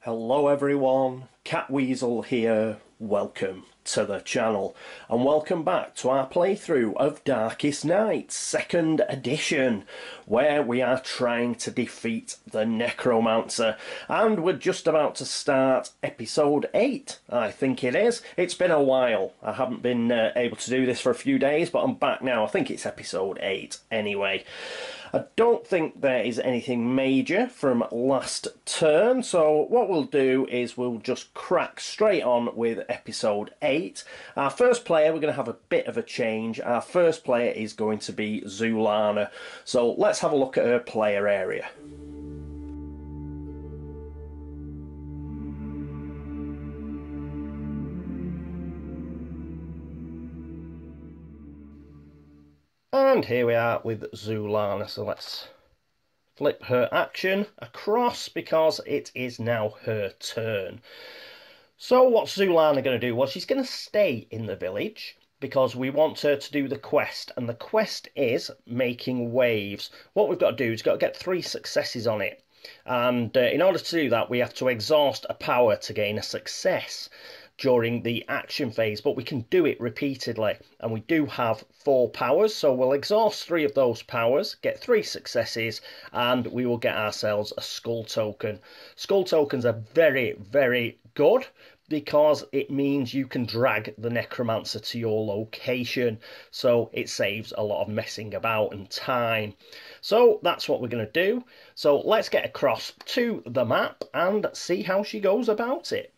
Hello everyone, Catweazle here, welcome to the channel and welcome back to our playthrough of Darkest Night 2nd edition, where we are trying to defeat the Necromancer, and we're just about to start episode 8, I think it is. It's been a while, I haven't been able to do this for a few days, but I'm back now. I think it's episode 8 anyway. I don't think there is anything major from last turn, so what we'll do is we'll just crack straight on with episode 8. Our first player, we're going to have a bit of a change. Our first player is going to be Zhulana, so let's have a look at her player area. And here we are with Zhulana, so let's flip her action across because it is now her turn. So what's Zhulana going to do? Well, she's going to stay in the village because we want her to do the quest, and the quest is making waves. What we've got to do is got to get 3 successes on it, and in order to do that we have to exhaust a power to gain a success during the action phase, but we can do it repeatedly, and we do have 4 powers, so we'll exhaust 3 of those powers, get 3 successes, and we will get ourselves a skull token. Skull tokens are very, very good because it means you can drag the Necromancer to your location, so it saves a lot of messing about and time. So that's what we're going to do. So let's get across to the map and see how she goes about it.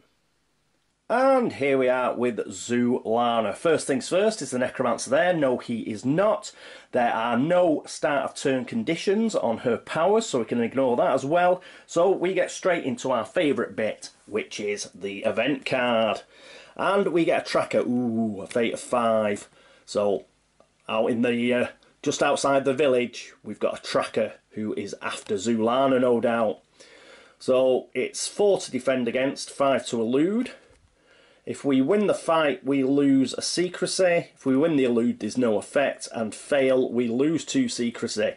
And here we are with Zhulana. First things first, is the Necromancer there? No, he is not. There are no start of turn conditions on her powers, so we can ignore that as well. So we get straight into our favourite bit, which is the event card. And we get a tracker, ooh, a fate of 5. So out in the, just outside the village, we've got a tracker who is after Zhulana, no doubt. So it's 4 to defend against, 5 to elude. If we win the fight, we lose a secrecy. If we win the elude, there's no effect. And fail, we lose 2 secrecy.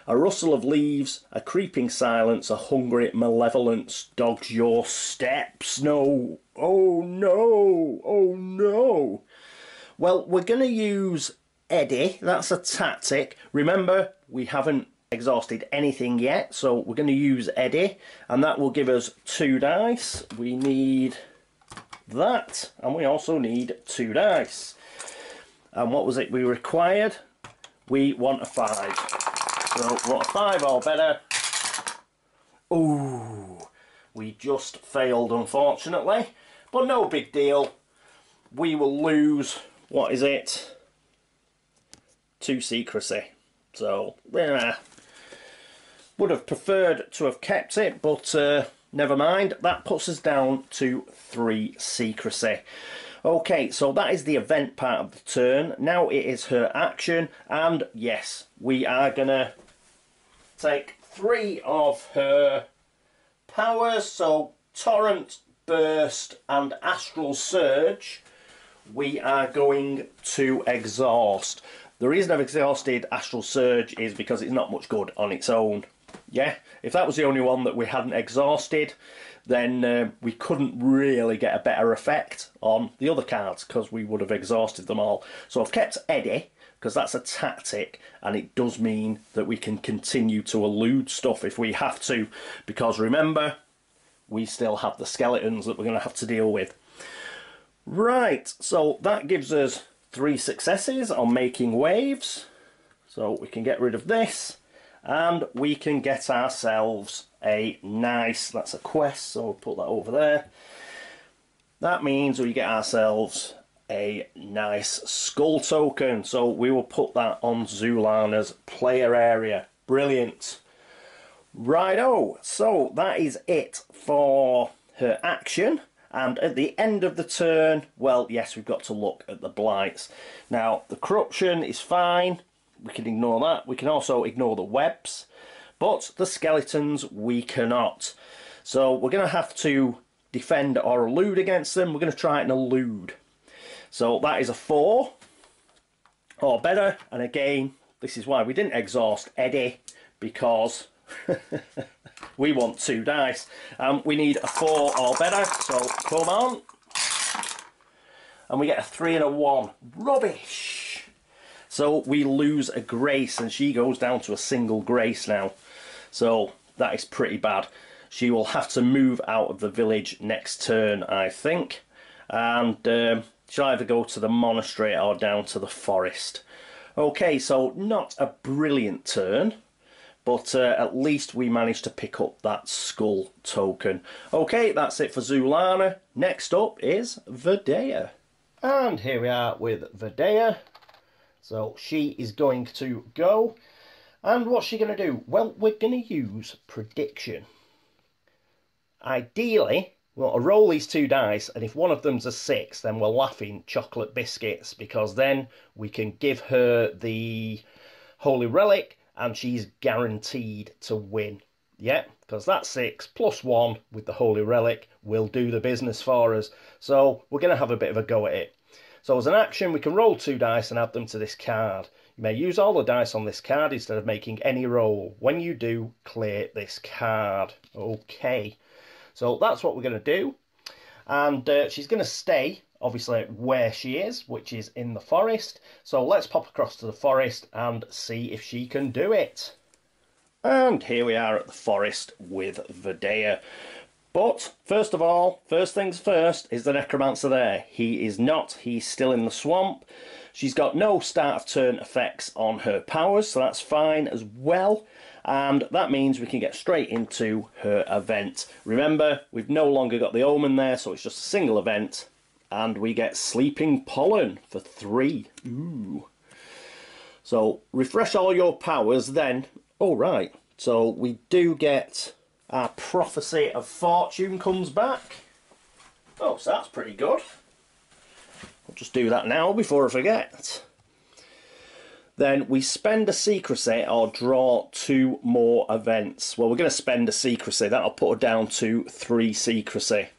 A rustle of leaves, a creeping silence, a hungry malevolence dogs your steps. No. Oh no. Oh no. Well, we're going to use Eddie. That's a tactic. Remember, we haven't exhausted anything yet, so we're going to use Eddie. And that will give us 2 dice. We need that, and we also need 2 dice. And what was it we required? We want a 5. So we want a 5 or better. Ooh, we just failed, unfortunately, but no big deal. We will lose, what is it? 2 secrecy. So would have preferred to have kept it, but never mind. That puts us down to 3 secrecy. Okay, so that is the event part of the turn. Now it is her action, and yes, we are gonna take 3 of her powers. So Torrent, Burst, and Astral Surge we are going to exhaust. The reason I've exhausted Astral Surge is because it's not much good on its own. Yeah, if that was the only one that we hadn't exhausted, then we couldn't really get a better effect on the other cards because we would have exhausted them all. So I've kept Eddie because that's a tactic, and it does mean that we can continue to elude stuff if we have to, because remember, we still have the skeletons that we're going to have to deal with. Right, so that gives us 3 successes on making waves. So we can get rid of this, and we can get ourselves a nice, that's a quest, so we'll put that over there. That means we get ourselves a nice skull token, so we will put that on Zhulana's player area. Brilliant. Righto, so that is it for her action. And at the end of the turn, well, yes, we've got to look at the blights. Now, the corruption is fine. We can ignore that. We can also ignore the webs. But the skeletons, we cannot. So we're going to have to defend or elude against them. We're going to try and elude. So that is a 4 or better. And again, this is why we didn't exhaust Eddie, because we want 2 dice. We need a 4 or better, so come on. And we get a 3 and a 1. Rubbish! So we lose a grace, and she goes down to a single grace now. So that is pretty bad. She will have to move out of the village next turn, I think. And she'll either go to the monastery or down to the forest. Okay, so not a brilliant turn. But at least we managed to pick up that skull token. Okay, that's it for Zhulana. Next up is Verdea. And here we are with Verdea. So she is going to go. And what's she going to do? Well, we're going to use prediction. Ideally, we want to roll these 2 dice, and if one of them's a 6, then we're laughing chocolate biscuits, because then we can give her the Holy Relic, and she's guaranteed to win. Yeah, because that 6 plus 1 with the Holy Relic will do the business for us. So we're going to have a bit of a go at it. So as an action, we can roll 2 dice and add them to this card. You may use all the dice on this card instead of making any roll. When you do, clear this card. Okay, so that's what we're going to do. And she's going to stay, obviously, where she is, which is in the forest. So let's pop across to the forest and see if she can do it. And here we are at the forest with Verdea. But, first of all, first things first, is the Necromancer there? He is not. He's still in the swamp. She's got no start of turn effects on her powers, so that's fine as well. And that means we can get straight into her event. Remember, we've no longer got the Omen there, so it's just a single event. And we get Sleeping Pollen for 3. Ooh. So, refresh all your powers then. Oh, right. So, we do get our Prophecy of Fortune comes back. Oh, so that's pretty good. I'll just do that now before I forget. Then we spend a secrecy or draw 2 more events. Well, we're going to spend a secrecy. That'll put her down to 3 secrecy.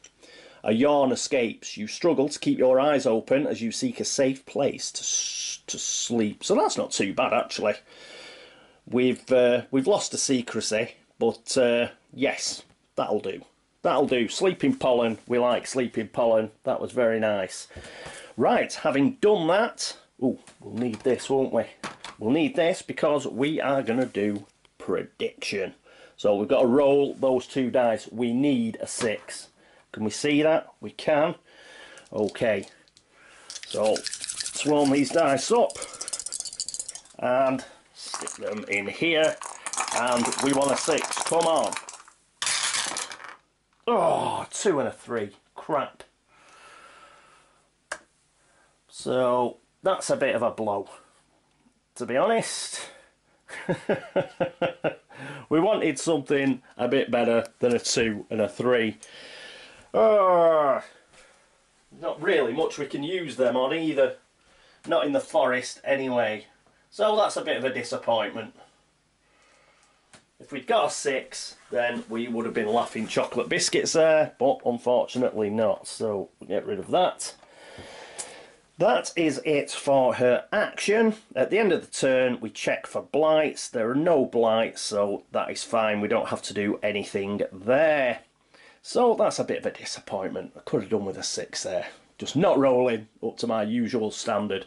A yawn escapes. You struggle to keep your eyes open as you seek a safe place to sleep. So that's not too bad, actually. We've lost a secrecy, but yes, that'll do. That'll do. Sleeping Pollen. We like Sleeping Pollen. That was very nice. Right, having done that... Oh, we'll need this, won't we? We'll need this because we are going to do prediction. So we've got to roll those 2 dice. We need a 6. Can we see that? We can. Okay. So, swarm these dice up. And stick them in here. And we want a 6. Come on. Oh, 2 and a 3. Crap. So, that's a bit of a blow, to be honest. We wanted something a bit better than a 2 and a 3. Not really much we can use them on either. Not in the forest anyway. So that's a bit of a disappointment. If we'd got a 6, then we would have been laughing chocolate biscuits there, but unfortunately not. So we'll get rid of that. That is it for her action. At the end of the turn, we check for blights. There are no blights, so that is fine. We don't have to do anything there. So that's a bit of a disappointment. I could have done with a 6 there. Just not rolling up to my usual standard.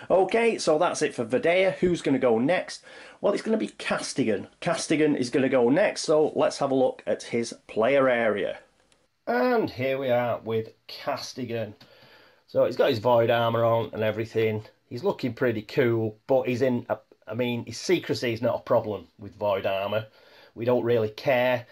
Okay, so that's it for Verdea. Who's going to go next? Well, it's going to be Castigan. Castigan is going to go next, so let's have a look at his player area. And here we are with Castigan. So he's got his void armor on and everything. He's looking pretty cool, but he's in I mean, his secrecy is not a problem with void armor. We don't really care,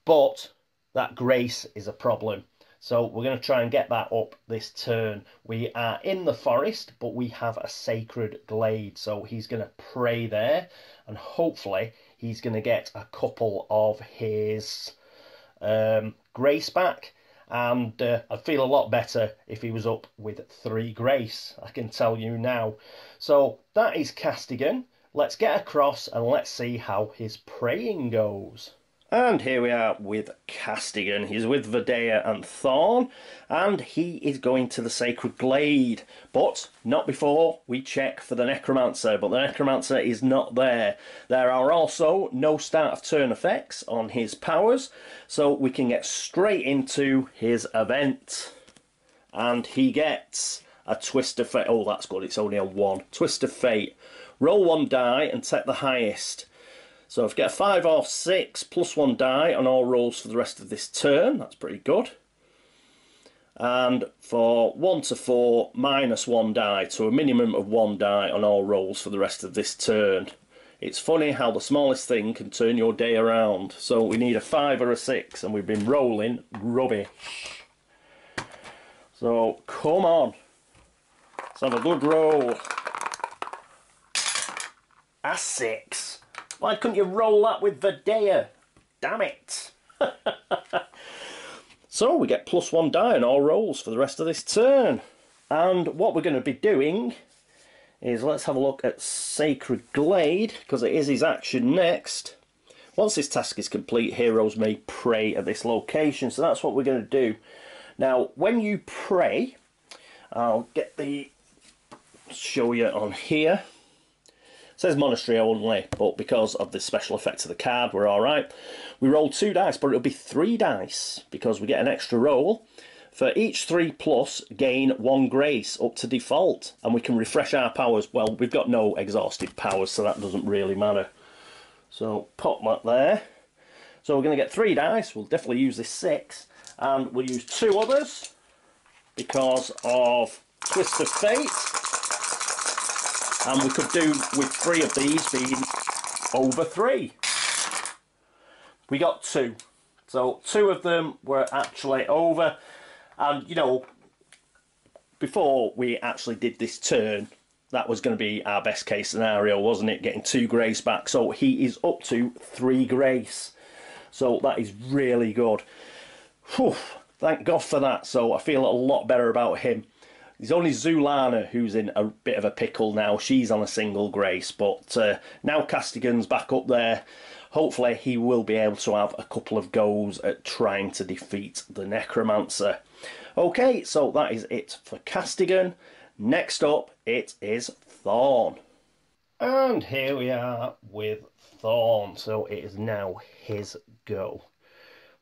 but that grace is a problem. So we're going to try and get that up this turn. We are in the forest, but we have a sacred glade. So he's going to pray there, and hopefully he's going to get a couple of his grace back. And I'd feel a lot better if he was up with 3 grace, I can tell you now. So that is Castigan. Let's get across and let's see how his praying goes. And here we are with Castigan. He's with Verdea and Thorn, and he is going to the Sacred Glade. But not before we check for the Necromancer, but the Necromancer is not there. There are also no start of turn effects on his powers, so we can get straight into his event. And he gets a Twist of Fate. Oh, that's good, it's only a 1. Twist of Fate. Roll 1 die and take the highest. So if you get a 5 or 6, plus 1 die on all rolls for the rest of this turn, that's pretty good. And for 1 to 4, minus 1 die, to a minimum of 1 die on all rolls for the rest of this turn. It's funny how the smallest thing can turn your day around. So we need a 5 or a 6, and we've been rolling rubbish. So come on, let's have a good roll. A 6. Why couldn't you roll that with Verdea? Damn it. So we get plus 1 die on all rolls for the rest of this turn. And what we're going to be doing is, let's have a look at Sacred Glade, because it is his action next. Once this task is complete, heroes may pray at this location. So that's what we're going to do. Now, when you pray, I'll show you on here. It says monastery only, but because of the special effect of the card, we're alright. We roll 2 dice, but it'll be 3 dice, because we get an extra roll. For each 3 plus, gain 1 grace up to default, and we can refresh our powers. Well, we've got no exhausted powers, so that doesn't really matter. So, pop that there. So we're going to get 3 dice, we'll definitely use this 6, and we'll use 2 others, because of Twist of Fate. And we could do with 3 of these being over 3. We got 2. So 2 of them were actually over. And, you know, before we actually did this turn, that was going to be our best case scenario, wasn't it? Getting 2 grace back. So he is up to 3 grace. So that is really good. Whew, thank God for that. So I feel a lot better about him. There's only Zhulana who's in a bit of a pickle now. She's on a single grace, but now Castigan's back up there. Hopefully he will be able to have a couple of goes at trying to defeat the Necromancer. Okay, so that is it for Castigan. Next up, it is Thorn. And here we are with Thorn. So it is now his go.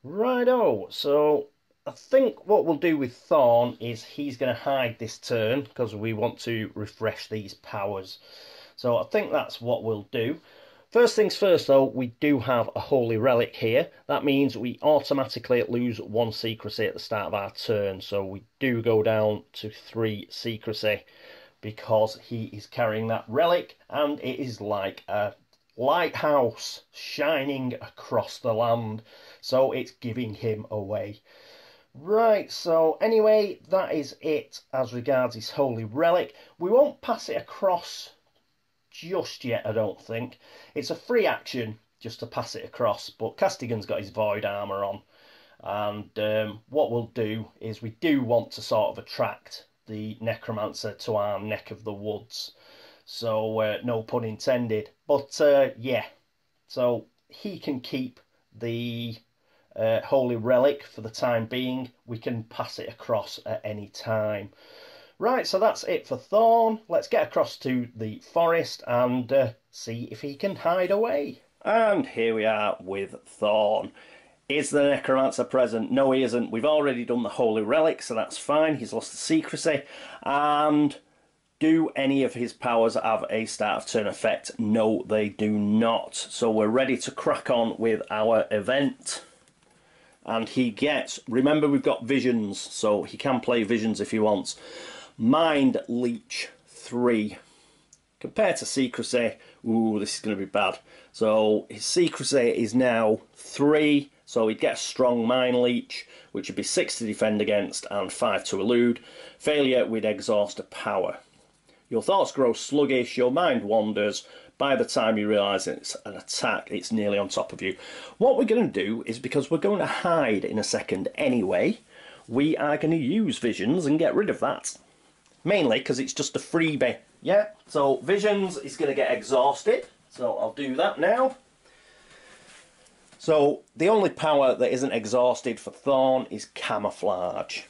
Righto, so I think what we'll do with Thorn is he's going to hide this turn because we want to refresh these powers. So I think that's what we'll do. First things first though, we do have a Holy Relic here. That means we automatically lose 1 secrecy at the start of our turn. So we do go down to 3 secrecy because he is carrying that relic, and it is like a lighthouse shining across the land. So it's giving him away. Right, so anyway, that is it as regards his Holy Relic. We won't pass it across just yet, I don't think. It's a free action just to pass it across, but Castigan's got his void armor on. And what we'll do is we do want to sort of attract the Necromancer to our neck of the woods. So, no pun intended. But, yeah, so he can keep the Holy Relic for the time being. We can pass it across at any time. Right, so that's it for Thorn. Let's get across to the forest and see if he can hide away. And here we are with Thorn. Is the Necromancer present? No, he isn't. We've already done the Holy Relic, so that's fine. He's lost the secrecy. And do any of his powers have a start of turn effect? No, they do not. So we're ready to crack on with our event. And he gets, remember we've got visions, so he can play visions if he wants. Mind Leech 3. Compared to Secrecy, ooh, this is going to be bad. So his Secrecy is now 3, so he'd get a strong Mind Leech, which would be 6 to defend against and 5 to elude. Failure, we'd exhaust a power. Your thoughts grow sluggish, your mind wanders. By the time you realise it's an attack, it's nearly on top of you. What we're going to do is, because we're going to hide in a second anyway, we are going to use Visions and get rid of that. Mainly because it's just a freebie. Yeah, so Visions is going to get exhausted, so I'll do that now. So the only power that isn't exhausted for Thorn is Camouflage.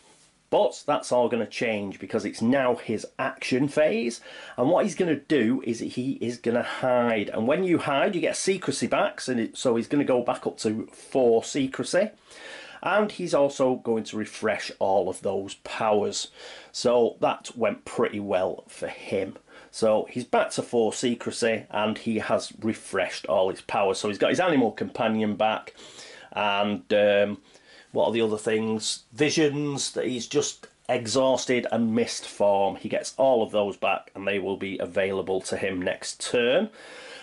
But that's all going to change because it's now his action phase. And what he's going to do is he is going to hide. And when you hide, you get Secrecy back. So he's going to go back up to 4 Secrecy. And he's also going to refresh all of those powers. So that went pretty well for him. So he's back to 4 Secrecy and he has refreshed all his powers. So he's got his Animal Companion back. And what are the other things? Visions that he's just exhausted and missed form. He gets all of those back and they will be available to him next turn.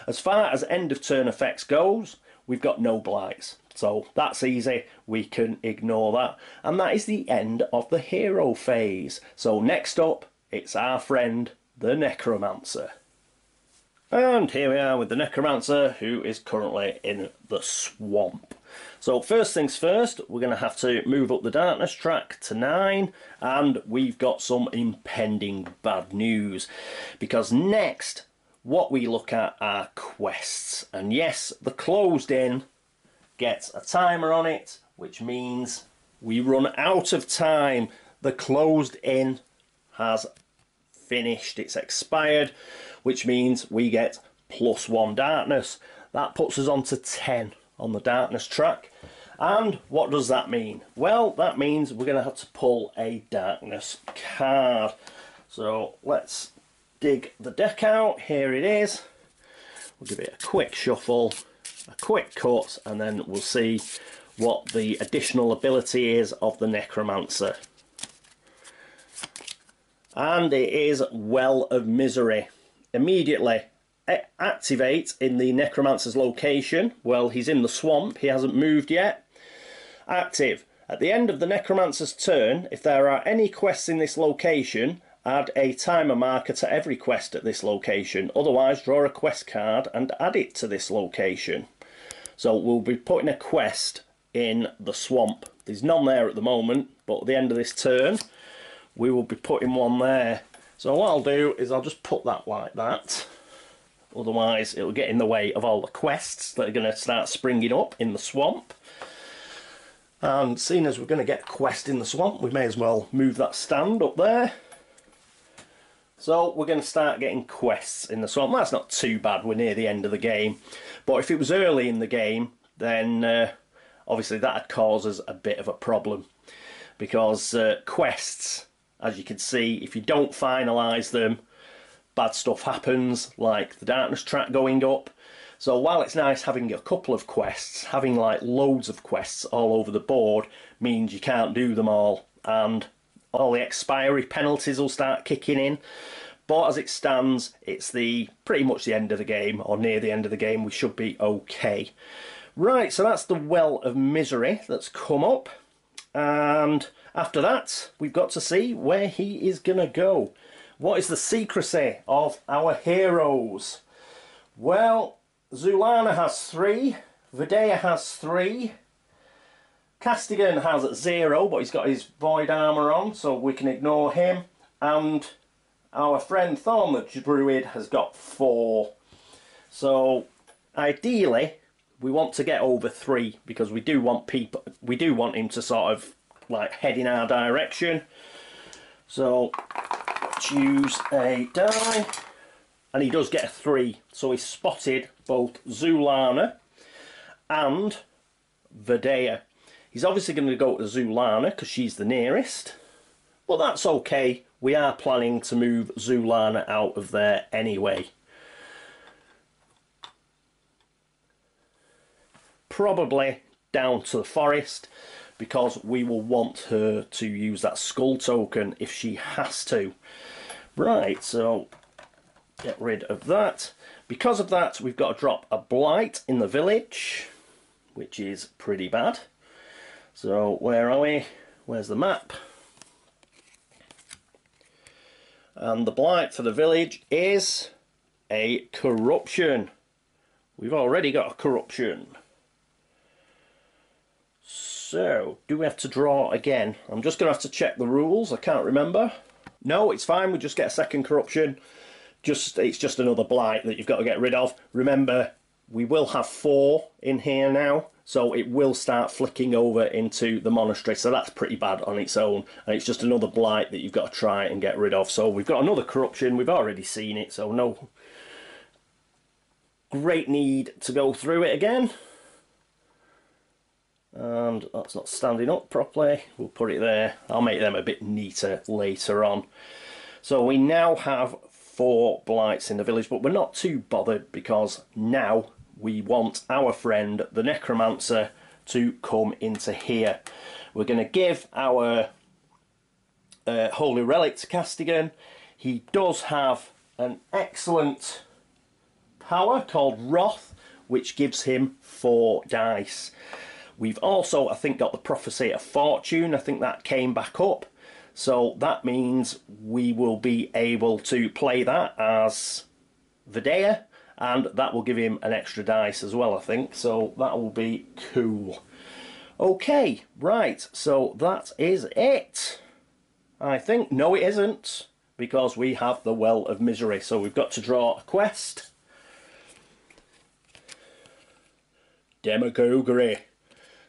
As far as end of turn effects goes, we've got no blights. So that's easy, we can ignore that. And that is the end of the hero phase. So next up, it's our friend, the Necromancer. And here we are with the Necromancer, who is currently in the swamp. So first things first, we're going to have to move up the darkness track to 9, and we've got some impending bad news. Because next, what we look at are quests. And yes, the closed in gets a timer on it, which means we run out of time. The closed in has finished, it's expired, which means we get +1 darkness. That puts us on to 10 on the darkness track. And what does that mean? Well, that means we're going to have to pull a darkness card. So let's dig the deck out. Here it is. We'll give it a quick shuffle, a quick cut, and then we'll see what the additional ability is of the Necromancer. And it is Well of Misery. Immediately activate in the Necromancer's location. Well, he's in the swamp, he hasn't moved yet. Active. At the end of the Necromancer's turn, if there are any quests in this location, add a timer marker to every quest at this location. Otherwise, draw a quest card and add it to this location. So we'll be putting a quest in the swamp. There's none there at the moment, but at the end of this turn, we will be putting one there. So what I'll do is I'll just put that like that. Otherwise, it'll get in the way of all the quests that are going to start springing up in the swamp. And seeing as we're going to get a quest in the swamp, we may as well move that stand up there. So we're going to start getting quests in the swamp. That's not too bad, we're near the end of the game. But if it was early in the game, then obviously that'd cause us a bit of a problem. Because quests, as you can see, if you don't finalise them, bad stuff happens, like the darkness track going up. So while it's nice having a couple of quests, having like loads of quests all over the board means you can't do them all, and all the expiry penalties will start kicking in. But as it stands, it's pretty much the end of the game, or near the end of the game. We should be okay. Right, so that's the Well of Misery that's come up. And after that, we've got to see where he is going to go. What is the secrecy of our heroes? Well, Zhulana has 3, Videa has 3, Castigan has 0, but he's got his void armour on, so we can ignore him. And our friend Thorn the Druid has got 4. So ideally, we want to get over 3 because we do want him to sort of like head in our direction. So let's use a die, and he does get a 3. So he spotted both Zhulana and Videa. He's obviously going to go to Zhulana because she's the nearest, but that's okay. We are planning to move Zhulana out of there anyway. Probably down to the forest, because we will want her to use that skull token if she has to. Right, so get rid of that. Because of that, we've got to drop a blight in the village, which is pretty bad. So where are we? Where's the map? And the blight for the village is a corruption. We've already got a corruption. So, do we have to draw again? I'm just going to have to check the rules. I can't remember. No, it's fine. We just get a second corruption. It's just another blight that you've got to get rid of. Remember, we will have 4 in here now, so it will start flicking over into the monastery. So that's pretty bad on its own. And it's just another blight that you've got to try and get rid of. So we've got another corruption. We've already seen it, so no great need to go through it again. And that's not standing up properly. We'll put it there. I'll make them a bit neater later on. So we now have 4 blights in the village, but we're not too bothered because now we want our friend the Necromancer to come into here. We're going to give our Holy Relic to Castigan. He does have an excellent power called Wrath, which gives him 4 dice. We've also, I think, got the Prophecy of Fortune. I think that came back up. So that means we will be able to play that as Videa, and that will give him an extra dice as well, I think. So that will be cool. Okay, right, so that is it. I think, no it isn't, because we have the Well of Misery. So we've got to draw a quest. Demagoguery.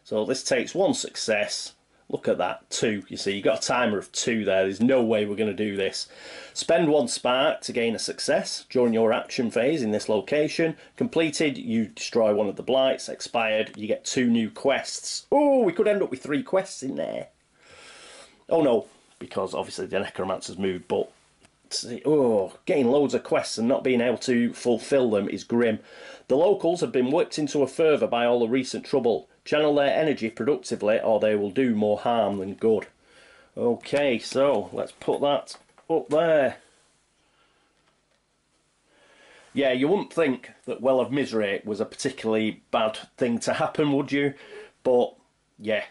So this takes 1 success. Look at that, 2. You see, you've got a timer of 2 there. There's no way we're going to do this. Spend 1 spark to gain a success during your action phase in this location. Completed, you destroy one of the blights. Expired, you get 2 new quests. Oh, we could end up with 3 quests in there. Oh no, because obviously the Necromancer's moved, but getting loads of quests and not being able to fulfill them is grim. The locals have been whipped into a fervour by all the recent trouble. Channel their energy productively or they will do more harm than good. Okay, so let's put that up there. Yeah, you wouldn't think that Well of Misery was a particularly bad thing to happen, would you? But yeah,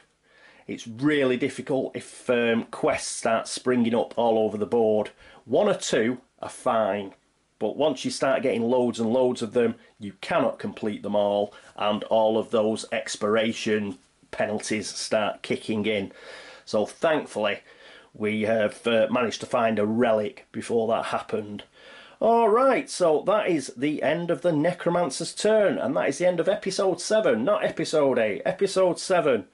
it's really difficult if quests start springing up all over the board. 1 or 2 are fine, but once you start getting loads and loads of them, you cannot complete them all, and all of those expiration penalties start kicking in. So thankfully, we have managed to find a relic before that happened. Alright, so that is the end of the Necromancer's turn, and that is the end of episode 7, not episode 8, episode 7.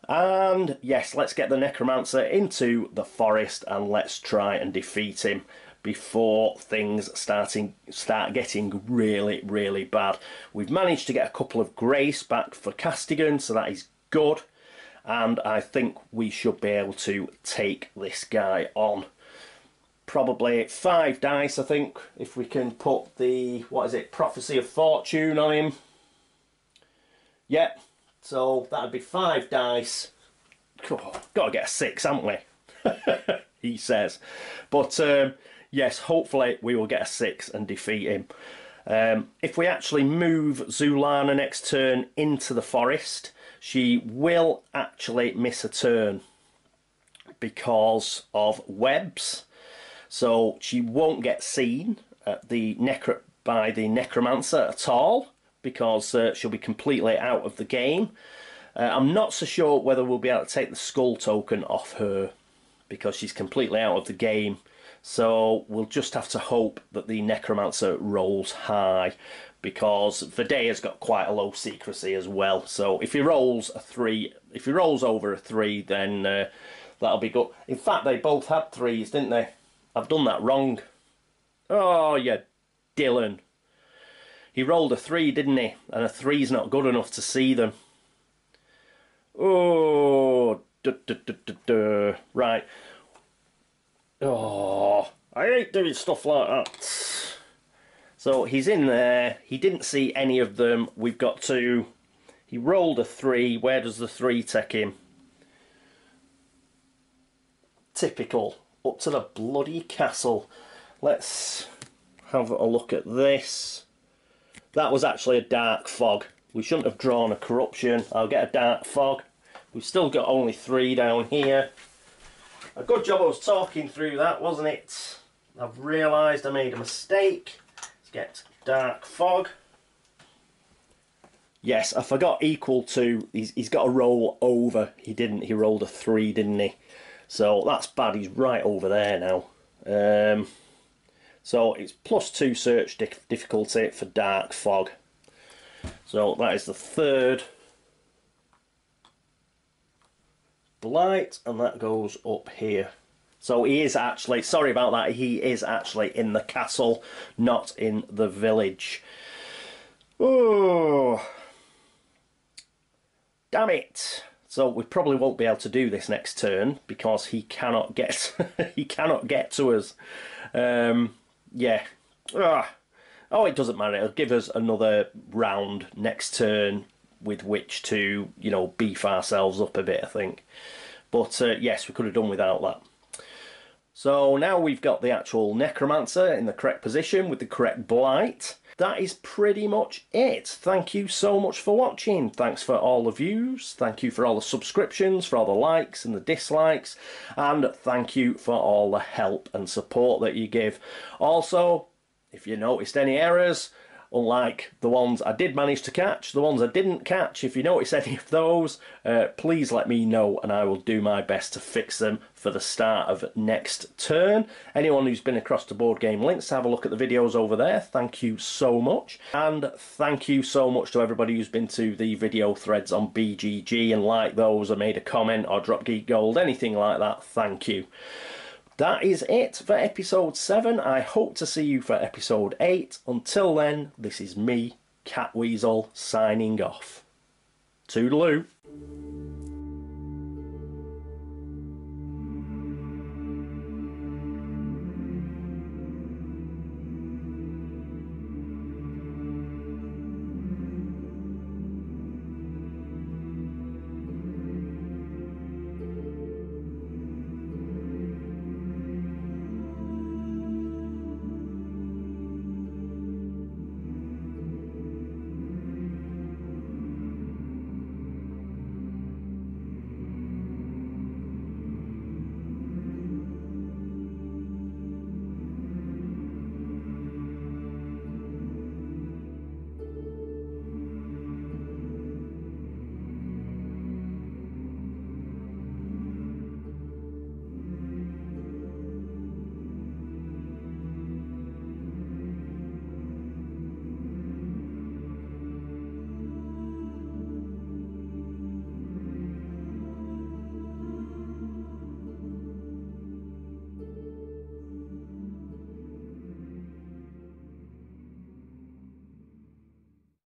And yes, let's get the Necromancer into the forest and let's try and defeat him before things start getting really, really bad. We've managed to get a couple of grace back for Castigan, so that is good. And I think we should be able to take this guy on. Probably 5 dice, I think, if we can put the, what is it, Prophecy of Fortune on him. Yep. So that'd be 5 dice. Oh, got to get a 6, haven't we? He says. But yes, hopefully we will get a 6 and defeat him. If we actually move Zhulana next turn into the forest, she will actually miss a turn because of webs. So she won't get seen at by the Necromancer at all, because she'll be completely out of the game. I'm not so sure whether we'll be able to take the skull token off her, because she's completely out of the game. So we'll just have to hope that the Necromancer rolls high, because Videa's got quite a low secrecy as well. So if he rolls a 3, if he rolls over a 3, then that'll be good. In fact, they both had 3s, didn't they? I've done that wrong. Oh, yeah, Dylan. He rolled a 3, didn't he? And a 3's not good enough to see them. Oh, right. Oh, I hate doing stuff like that. So he's in there. He didn't see any of them. We've got to... He rolled a 3. Where does the 3 take him? typical. Up to the bloody castle. Let's have a look at this. That was actually a dark fog. We shouldn't have drawn a corruption. I'll get a dark fog. We've still got only 3 down here. A good job I was talking through that, wasn't it? I've realised I made a mistake. Let's get dark fog. Yes, I forgot equal to. He's got to roll over. He didn't. He rolled a 3, didn't he? So that's bad. He's right over there now. So it's +2 search difficulty for dark fog. So that is the 3rd blight, and that goes up here. So he is actually, sorry about that, he is actually in the castle, not in the village. Oh, damn it. So we probably won't be able to do this next turn because he cannot get he cannot get to us. Yeah. Oh, it doesn't matter. It'll give us another round next turn with which to, you know, beef ourselves up a bit, I think. But yes, we could have done without that. So now we've got the actual Necromancer in the correct position with the correct blight. That is pretty much it. Thank you so much for watching. Thanks for all the views. Thank you for all the subscriptions, for all the likes and the dislikes. And thank you for all the help and support that you give. Also, if you noticed any errors, unlike the ones I did manage to catch, the ones I didn't catch, if you notice any of those, please let me know and I will do my best to fix them for the start of next turn. Anyone who's been across to Board Game Links, have a look at the videos over there. Thank you so much. And thank you so much to everybody who's been to the video threads on BGG and liked those or made a comment or dropped Geek Gold, anything like that. Thank you. That is it for episode 7. I hope to see you for episode 8. Until then, this is me, Catweazle, signing off. Toodaloo.